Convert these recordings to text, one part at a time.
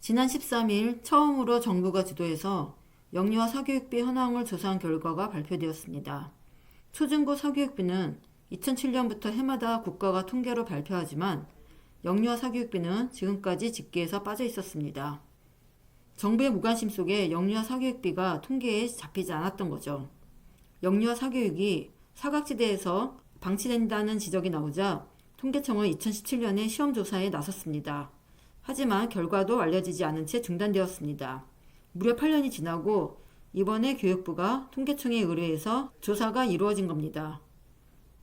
지난 13일 처음으로 정부가 주도해서 영유아 사교육비 현황을 조사한 결과가 발표되었습니다. 초중고 사교육비는 2007년부터 해마다 국가가 통계로 발표하지만 영유아 사교육비는 지금까지 집계에서 빠져 있었습니다. 정부의 무관심 속에 영유아 사교육비가 통계에 잡히지 않았던 거죠. 영유아 사교육이 사각지대에서 방치된다는 지적이 나오자 통계청은 2017년에 시험조사에 나섰습니다. 하지만 결과도 알려지지 않은 채 중단되었습니다. 무려 8년이 지나고 이번에 교육부가 통계청에 의뢰해서 조사가 이루어진 겁니다.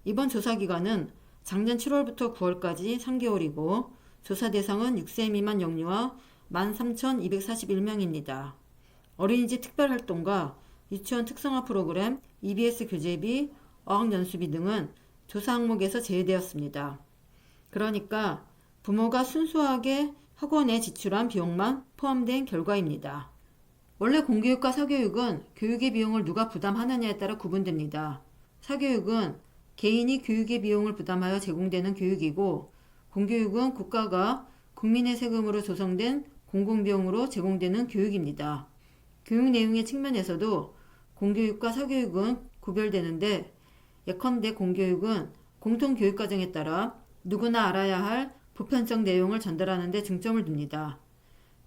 이번 조사 기간은 작년 7월부터 9월까지 3개월이고 조사 대상은 6세 미만 영유아 13,241명입니다. 어린이집 특별활동과 유치원 특성화 프로그램, EBS 교재비, 어학연수비 등은 조사 항목에서 제외되었습니다. 그러니까 부모가 순수하게 학원에 지출한 비용만 포함된 결과입니다. 원래 공교육과 사교육은 교육의 비용을 누가 부담하느냐에 따라 구분됩니다. 사교육은 개인이 교육의 비용을 부담하여 제공되는 교육이고, 공교육은 국가가 국민의 세금으로 조성된 공공비용으로 제공되는 교육입니다. 교육 내용의 측면에서도 공교육과 사교육은 구별되는데, 예컨대 공교육은 공통교육과정에 따라 누구나 알아야 할 보편적 내용을 전달하는 데 중점을 둡니다.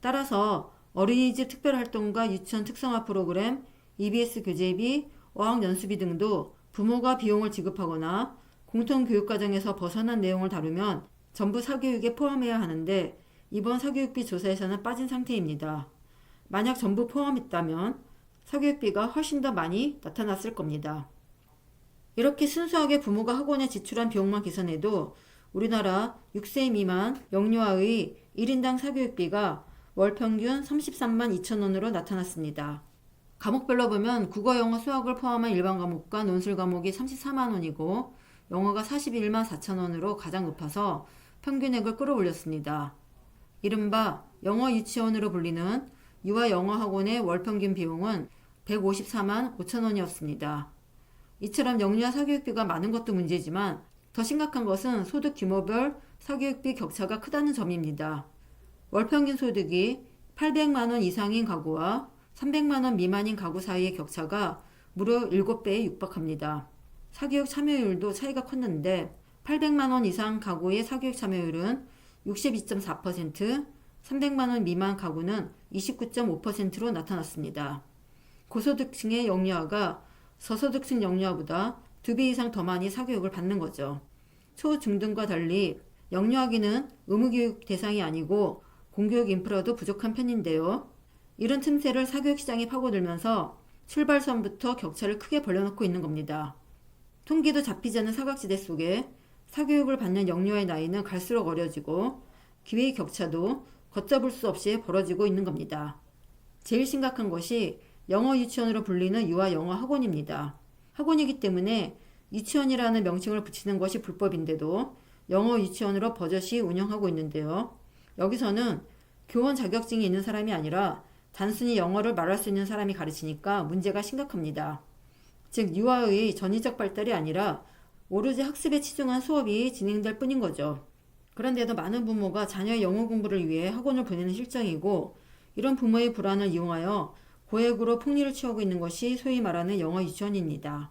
따라서 어린이집 특별활동과 유치원 특성화 프로그램, EBS 교재비, 어학연수비 등도 부모가 비용을 지급하거나 공통교육과정에서 벗어난 내용을 다루면 전부 사교육에 포함해야 하는데 이번 사교육비 조사에서는 빠진 상태입니다. 만약 전부 포함했다면 사교육비가 훨씬 더 많이 나타났을 겁니다. 이렇게 순수하게 부모가 학원에 지출한 비용만 계산해도 우리나라 6세 미만 영유아의 1인당 사교육비가 월 평균 33만 2천 원으로 나타났습니다. 과목별로 보면 국어, 영어, 수학을 포함한 일반 과목과 논술 과목이 34만 원이고 영어가 41만 4천 원으로 가장 높아서 평균액을 끌어올렸습니다. 이른바 영어 유치원으로 불리는 유아 영어 학원의 월 평균 비용은 154만 5천 원이었습니다. 이처럼 영유아 사교육비가 많은 것도 문제지만 더 심각한 것은 소득 규모별 사교육비 격차가 크다는 점입니다. 월평균 소득이 800만 원 이상인 가구와 300만 원 미만인 가구 사이의 격차가 무려 7배에 육박합니다. 사교육 참여율도 차이가 컸는데 800만 원 이상 가구의 사교육 참여율은 62.4%, 300만 원 미만 가구는 29.5%로 나타났습니다. 고소득층의 영유아가 저소득층 영유아보다 2배 이상 더 많이 사교육을 받는 거죠. 초, 중 등과 달리 영유아기는 의무교육 대상이 아니고 공교육 인프라도 부족한 편인데요. 이런 틈새를 사교육 시장이 파고들면서 출발선부터 격차를 크게 벌려놓고 있는 겁니다. 통계도 잡히지 않은 사각지대 속에 사교육을 받는 영유아의 나이는 갈수록 어려지고 기회의 격차도 걷잡을 수 없이 벌어지고 있는 겁니다. 제일 심각한 것이 영어 유치원으로 불리는 유아 영어 학원입니다. 학원이기 때문에 유치원이라는 명칭을 붙이는 것이 불법인데도 영어 유치원으로 버젓이 운영하고 있는데요. 여기서는 교원 자격증이 있는 사람이 아니라 단순히 영어를 말할 수 있는 사람이 가르치니까 문제가 심각합니다. 즉 유아의 전위적 발달이 아니라 오로지 학습에 치중한 수업이 진행될 뿐인 거죠. 그런데도 많은 부모가 자녀의 영어 공부를 위해 학원을 보내는 실정이고 이런 부모의 불안을 이용하여 고액으로 폭리를 취하고 있는 것이 소위 말하는 영어 유치원입니다.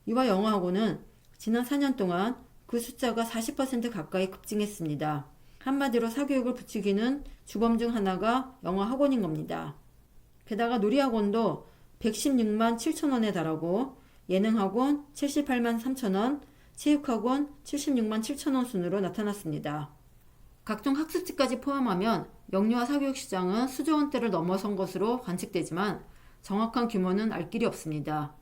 유아 영어 학원은 지난 4년 동안 그 숫자가 40% 가까이 급증했습니다. 한마디로 사교육을 부추기는 주범 중 하나가 영어 학원인 겁니다. 게다가 놀이학원도 116만 7천 원에 달하고 예능학원 78만 3천 원, 체육학원 76만 7천 원 순으로 나타났습니다. 각종 학습지까지 포함하면 영유아 사교육 시장은 수조 원대를 넘어선 것으로 관측되지만 정확한 규모는 알 길이 없습니다.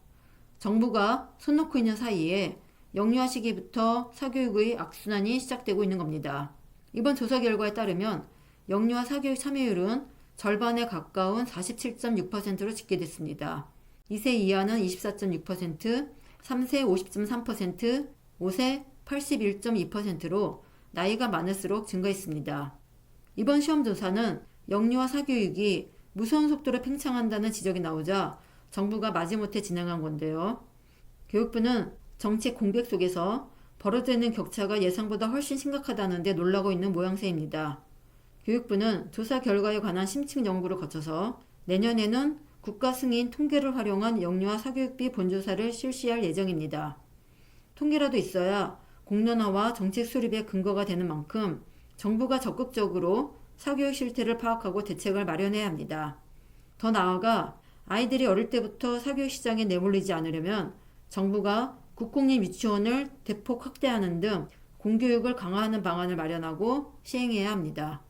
정부가 손 놓고 있는 사이에 영유아 시기부터 사교육의 악순환이 시작되고 있는 겁니다. 이번 조사 결과에 따르면 영유아 사교육 참여율은 절반에 가까운 47.6%로 집계됐습니다. 2세 이하는 24.6%, 3세 50.3%, 5세 81.2%로 나이가 많을수록 증가했습니다. 이번 시험조사는 영유아 사교육이 무서운 속도로 팽창한다는 지적이 나오자 정부가 마지못해 진행한 건데요. 교육부는 정책 공백 속에서 벌어지는 격차가 예상보다 훨씬 심각하다는 데 놀라고 있는 모양새입니다. 교육부는 조사 결과에 관한 심층 연구를 거쳐서 내년에는 국가 승인 통계를 활용한 영유아 사교육비 본조사를 실시할 예정입니다. 통계라도 있어야 공론화와 정책 수립의 근거가 되는 만큼 정부가 적극적으로 사교육 실태를 파악하고 대책을 마련해야 합니다. 더 나아가 아이들이 어릴 때부터 사교육 시장에 내몰리지 않으려면 정부가 국공립 유치원을 대폭 확대하는 등 공교육을 강화하는 방안을 마련하고 시행해야 합니다.